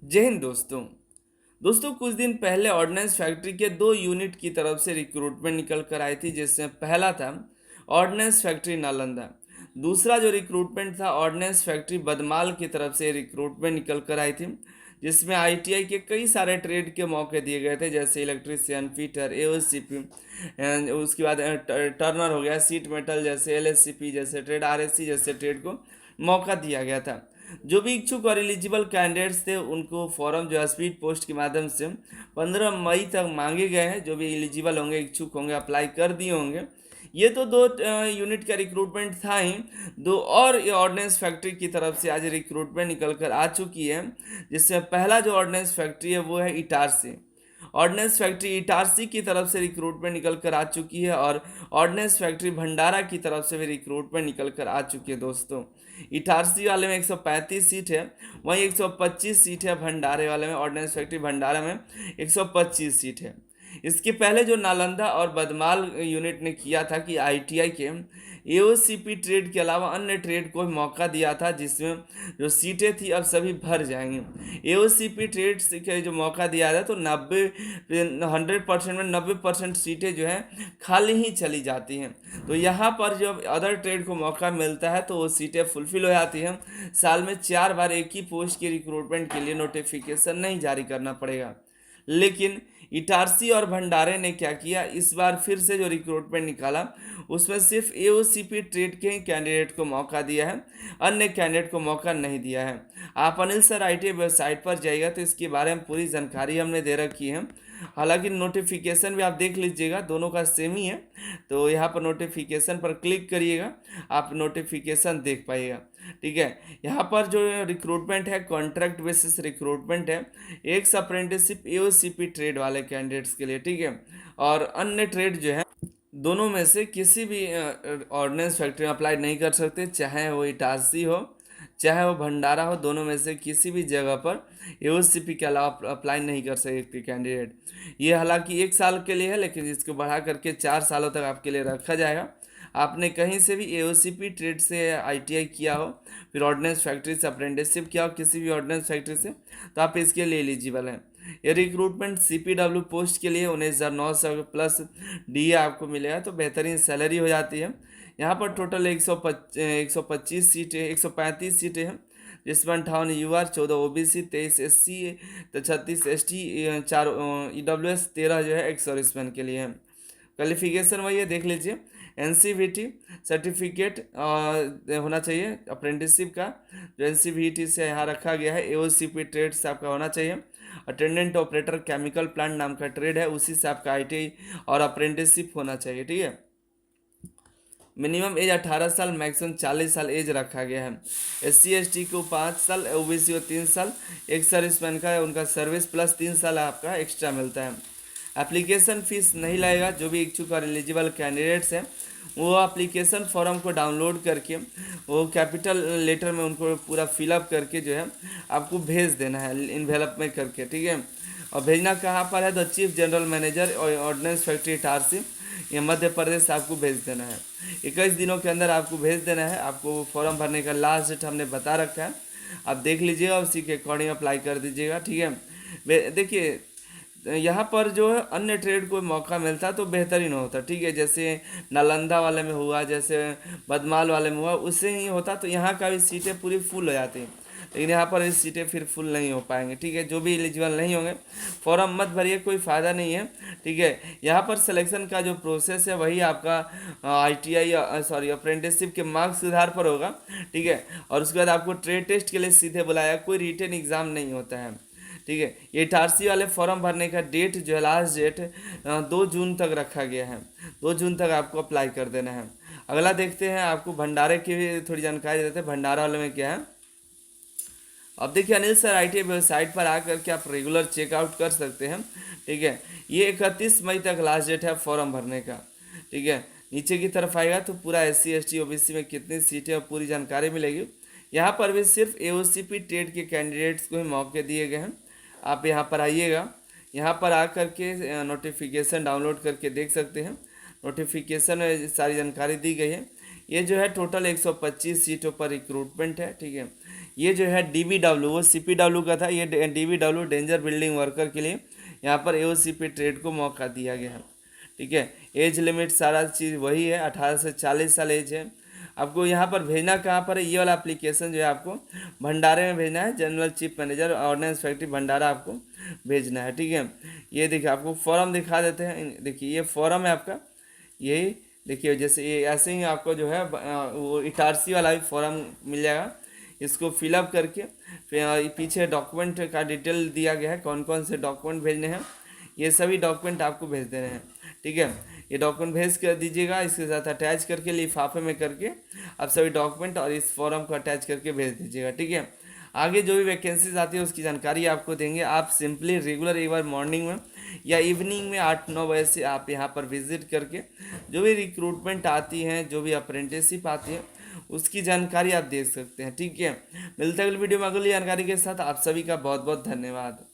जय हिंद दोस्तों कुछ दिन पहले ऑर्डिनेंस फैक्ट्री के 2 यूनिट की तरफ से रिक्रूटमेंट निकल कर आई थी, जिसमें पहला था ऑर्डिनेंस फैक्ट्री नालंदा। दूसरा जो रिक्रूटमेंट था ऑर्डिनेंस फैक्ट्री बदमाल की तरफ से रिक्रूटमेंट निकल कर आई थी, जिसमें आईटीआई के कई सारे ट्रेड के मौके दिए गए थे, जैसे इलेक्ट्रीशियन, फिटर, एओसीपी, उसके बाद टर्नर हो गया, सीट मेटल जैसे एलएससीपी जैसे ट्रेड, आरएससी जैसे ट्रेड को मौका दिया गया था। जो भी इच्छुक और एलिजिबल कैंडिडेट्स थे उनको फॉर्म जो है स्पीड पोस्ट के माध्यम से 15 मई तक मांगे गए हैं। जो भी एलिजिबल होंगे, इच्छुक होंगे, अप्लाई कर दिए होंगे। ये तो 2 यूनिट का रिक्रूटमेंट था ही। दो और ये ऑर्डिनेंस फैक्ट्री की तरफ से आज रिक्रूटमेंट निकल कर आ चुकी है, जिसमें पहला जो ऑर्डिनेंस फैक्ट्री है वो है इटारसी। ऑर्डिनेंस फैक्ट्री इटारसी की तरफ से रिक्रूटमेंट निकल कर आ चुकी है, और ऑर्डिनेंस फैक्ट्री भंडारा की तरफ से भी रिक्रूटमेंट निकल कर आ चुकी है दोस्तों। इटारसी वाले में 135 सीट है, वहीं 125 सीट है भंडारे वाले में। ऑर्डिनेंस फैक्ट्री भंडारा में 125 सीट है। इसके पहले जो नालंदा और बदमाल यूनिट ने किया था कि आईटीआई के एओसीपी ट्रेड के अलावा अन्य ट्रेड को मौका दिया था, जिसमें जो सीटें थी अब सभी भर जाएंगी। एओसीपी ट्रेड के जो मौका दिया था तो 100% में 90% सीटें जो हैं खाली ही चली जाती हैं। तो यहाँ पर जब अदर ट्रेड को मौका मिलता है तो वो सीटें फुलफिल हो जाती हैं। साल में 4 बार एक ही पोस्ट की रिक्रूटमेंट के लिए नोटिफिकेशन नहीं जारी करना पड़ेगा। लेकिन इटारसी और भंडारे ने क्या किया, इस बार फिर से जो रिक्रूटमेंट निकाला उसमें सिर्फ एओसीपी ट्रेड के ही कैंडिडेट को मौका दिया है, अन्य कैंडिडेट को मौका नहीं दिया है। आप अनिल सर आईटी वेबसाइट पर जाइएगा तो इसके बारे में पूरी जानकारी हमने दे रखी है। हालांकि नोटिफिकेशन भी आप देख लीजिएगा, दोनों का सेम ही है। तो यहाँ पर नोटिफिकेशन पर क्लिक करिएगा, आप नोटिफिकेशन देख पाइएगा। ठीक है, यहाँ पर जो रिक्रूटमेंट है कॉन्ट्रैक्ट बेसिस रिक्रूटमेंट है, एक अप्रेंटिसशिप एओसीपी ट्रेड वाले कैंडिडेट्स के लिए। ठीक है, और अन्य ट्रेड जो है दोनों में से किसी भी ऑर्डिनेंस फैक्ट्री में अप्लाई नहीं कर सकते, चाहे वो इटारसी हो चाहे वो भंडारा हो। दोनों में से किसी भी जगह पर एओसीपी के अलावा अप्लाई नहीं कर सकते कैंडिडेट। ये हालांकि 1 साल के लिए है, लेकिन इसको बढ़ा करके 4 सालों तक आपके लिए रखा जाएगा। आपने कहीं से भी एओसीपी ट्रेड से आईटीआई किया हो, फिर ऑर्डिनेंस फैक्ट्री से अप्रेंटिसशिप किया हो किसी भी ऑर्डिनेंस फैक्ट्री से, तो आप इसके लिए एलिजिबल हैं। ये रिक्रूटमेंट सीपीडब्ल्यू पोस्ट के लिए 19,900 प्लस डी आपको मिलेगा, तो बेहतरीन सैलरी हो जाती है। यहाँ पर टोटल 125 सीटें 135 सीटें हैं, जिसमें 58 यूआर, 14 ओबीसी, 23 एससी, तो 36 एसटी, 4 ईडब्ल्यूएस, 13 जो है एक्स सर्विसमैन के लिए है। क्वालिफिकेशन वही है, देख लीजिए। एनसीवीटी सर्टिफिकेट होना चाहिए अप्रेंटिसशिप का, जो एनसीवीटी से यहाँ रखा गया है। एओसीपी ट्रेड से आपका होना चाहिए। अटेंडेंट ऑपरेटर केमिकल प्लांट नाम का ट्रेड है, उसी से आपका आईटीआई और अप्रेंटिसशिप होना चाहिए। ठीक है, मिनिमम एज 18 साल, मैक्सिमम 40 साल एज रखा गया है। एससी एसटी को 5 साल, ओबीसी को 3 साल, एक सर्विसमैन का उनका सर्विस प्लस 3 साल आपका एक्स्ट्रा मिलता है। एप्लीकेशन फ़ीस नहीं लगेगा। जो भी इच्छुक और एलिजिबल कैंडिडेट्स हैं वो एप्लीकेशन फॉर्म को डाउनलोड करके वो कैपिटल लेटर में उनको पूरा फिलअप करके जो है आपको भेज देना है इन्वेलप में करके। ठीक है, और भेजना कहाँ पर है, द चीफ जनरल मैनेजर और ऑर्डिनेंस फैक्ट्री इटारसी, ये मध्य प्रदेश से आपको भेज देना है। 21 दिनों के अंदर आपको भेज देना है। आपको फॉर्म भरने का लास्ट डेट हमने बता रखा है, आप देख लीजिएगा, उसी के अकॉर्डिंग अप्लाई कर दीजिएगा। ठीक है, देखिए यहाँ पर जो है अन्य ट्रेड को मौका मिलता तो बेहतरीन होता। ठीक है, जैसे नालंदा वाले में हुआ, जैसे बदमाल वाले में हुआ, उससे ही होता तो यहाँ का भी सीटें पूरी फुल हो जाती। लेकिन यहाँ पर इस सीटें फिर फुल नहीं हो पाएंगे। ठीक है, जो भी एलिजिबल नहीं होंगे फॉर्म मत भरिए, कोई फ़ायदा नहीं है। ठीक है, यहाँ पर सिलेक्शन का जो प्रोसेस है वही आपका आईटीआई अप्रेंटिसशिप के मार्क्स के आधार पर होगा। ठीक है, और उसके बाद आपको ट्रेड टेस्ट के लिए सीधे बुलाया, कोई रिटन एग्ज़ाम नहीं होता है। ठीक है, ये इटारसी वाले फॉर्म भरने का डेट जो है लास्ट डेट 2 जून तक रखा गया है। 2 जून तक आपको अप्लाई कर देना है। अगला देखते हैं, आपको भंडारे की भी थोड़ी जानकारी देते हैं, भंडारा वाले में क्या है। अब देखिए अनिल सर आईटी वेबसाइट पर आकर के आप रेगुलर चेकआउट कर सकते हैं। ठीक है, ये 31 मई तक लास्ट डेट है फॉर्म भरने का। ठीक है, नीचे की तरफ आएगा तो पूरा एससी एसटी ओबीसी में कितनी सीटें और पूरी जानकारी मिलेगी। यहाँ पर भी सिर्फ एओसीपी ट्रेड के कैंडिडेट्स को ही मौके दिए गए हैं। आप यहाँ पर आइएगा, यहाँ पर आकर के नोटिफिकेशन डाउनलोड करके देख सकते हैं। नोटिफिकेशन में सारी जानकारी दी गई है। ये जो है टोटल 125 सीटों पर रिक्रूटमेंट है। ठीक है, ये जो है DBW, वो CPW का था, ये DBW डेंजर बिल्डिंग वर्कर के लिए यहाँ पर AOCP ट्रेड को मौका दिया गया है। ठीक है, एज लिमिट सारा चीज़ वही है, 18 से 40 साल एज है। आपको यहाँ पर भेजना कहाँ पर है, ये वाला एप्लीकेशन जो है आपको भंडारे में भेजना है, general chief manager ordnance factory Bhandara आपको भेजना है। ठीक है, ये देखिए आपको फॉर्म दिखा देते हैं, देखिए ये फॉर्म है आपका, यही देखिए जैसे ये ऐसे ही आपको जो है वो इटारसी वाला भी फॉर्म मिल जाएगा, इसको फिलअप करके फिर पीछे डॉक्यूमेंट का डिटेल दिया गया है, कौन कौन से डॉक्यूमेंट भेजने हैं, ये सभी डॉक्यूमेंट आपको भेज देने हैं। ठीक है, ये डॉक्यूमेंट भेज कर दीजिएगा, इसके साथ अटैच करके लिफाफे में करके आप सभी डॉक्यूमेंट और इस फॉर्म को अटैच करके भेज दीजिएगा। ठीक है, आगे जो भी वैकेंसीज आती है उसकी जानकारी आपको देंगे। आप सिंपली रेगुलर एक बार मॉर्निंग में या इवनिंग में 8-9 बजे से आप यहाँ पर विजिट करके जो भी रिक्रूटमेंट आती हैं, जो भी अप्रेंटिसशिप आती है, उसकी जानकारी आप देख सकते हैं। ठीक है, मिलते हैं अगली वीडियो में अगली जानकारी के साथ। आप सभी का बहुत बहुत धन्यवाद।